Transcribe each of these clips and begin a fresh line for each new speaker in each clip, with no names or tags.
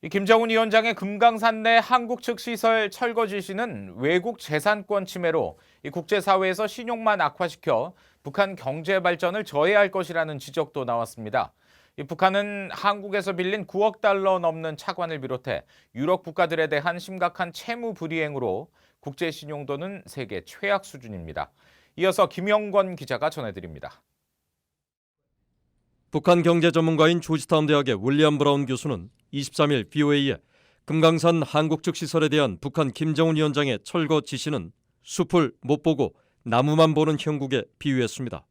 이 김정은 위원장의 금강산 내 한국 측 시설 철거 지시는 외국 재산권 침해로 이 국제사회에서 신용만 악화시켜 북한 경제 발전을 저해할 것이라는 지적도 나왔습니다. 이 북한은 한국에서 빌린 9억 달러 넘는 차관을 비롯해 유럽 국가들에 대한 심각한 채무 불이행으로 국제 신용도는 세계 최악 수준입니다. 이어서 김영권 기자가 전해드립니다.
북한 경제 전문가인 조지타운 대학의 윌리엄 브라운 교수는 23일 BOA에 금강산 한국 측 시설에 대한 북한 김정은 위원장의 철거 지시는 숲을 못 보고 나무만 보는 형국에 비유했습니다.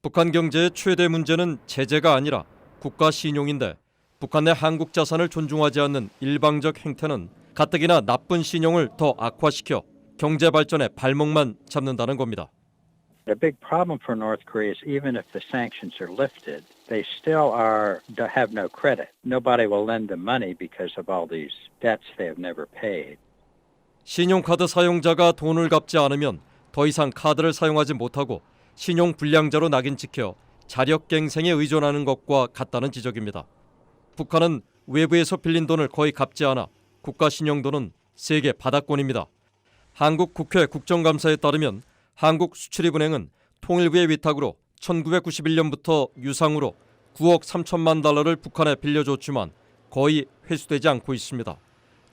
북한 경제의 최대 문제는 제재가 아니라 국가 신용인데 북한 내 한국 자산을 존중하지 않는 일방적 행태는 가뜩이나 나쁜 신용을 더 악화시켜 경제 발전의 발목만 잡는다는 겁니다.
The big problem for North Korea is even if the sanctions are lifted, they still have no credit. Nobody will lend them money because of all these debts they have never paid.
신용카드 사용자가 돈을 갚지 않으면 더 이상 카드를 사용하지 못하고 신용 불량자로 낙인 찍혀 자력갱생에 의존하는 것과 같다는 지적입니다. 북한은 외부에서 빌린 돈을 거의 갚지 않아 국가 신용도는 세계 바닥권입니다. 한국 국회 국정감사에 따르면 한국수출입은행은 통일부의 위탁으로 1991년부터 유상으로 9억 3천만 달러를 북한에 빌려줬지만 거의 회수되지 않고 있습니다.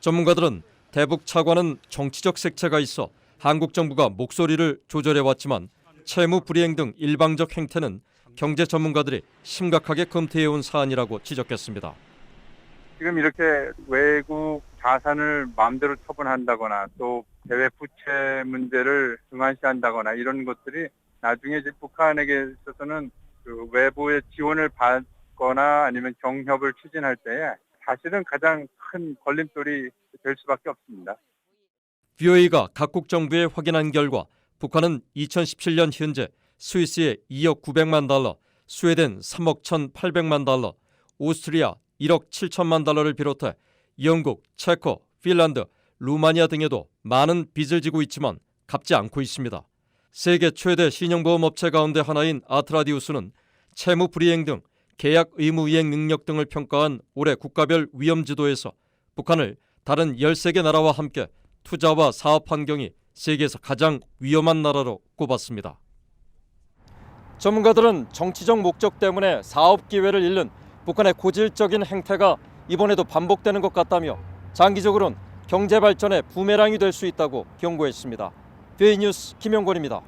전문가들은 대북 차관은 정치적 색채가 있어 한국 정부가 목소리를 조절해왔지만 채무 불이행 등 일방적 행태는 경제 전문가들이 심각하게 검토해온 사안이라고 지적했습니다.
지금 이렇게 외국 자산을 마음대로 처분한다거나 또 대외 부채 문제를 등한시한다거나 이런 것들이 나중에 이제 북한에게 있어서는 그 외부의 지원을 받거나 아니면 경협을 추진할 때에 사실은 가장 큰 걸림돌이 될 수밖에 없습니다.
BOA가 각국 정부에 확인한 결과 북한은 2017년 현재 스위스에 2억 900만 달러, 스웨덴 3억 1,800만 달러, 오스트리아 1억 7천만 달러를 비롯해 영국, 체코, 핀란드, 루마니아 등에도 많은 빚을 지고 있지만 갚지 않고 있습니다. 세계 최대 신용보험업체 가운데 하나인 아트라디우스는 채무 불이행 등 계약 의무 이행 능력 등을 평가한 올해 국가별 위험지도에서 북한을 다른 13개 나라와 함께 투자와 사업 환경이 세계에서 가장 위험한 나라로 꼽았습니다. 전문가들은 정치적 목적 때문에 사업 기회를 잃는 북한의 고질적인 행태가 이번에도 반복되는 것 같다며 장기적으로는 경제 발전의 부메랑이 될 수 있다고 경고했습니다. BOA 뉴스 김영권입니다.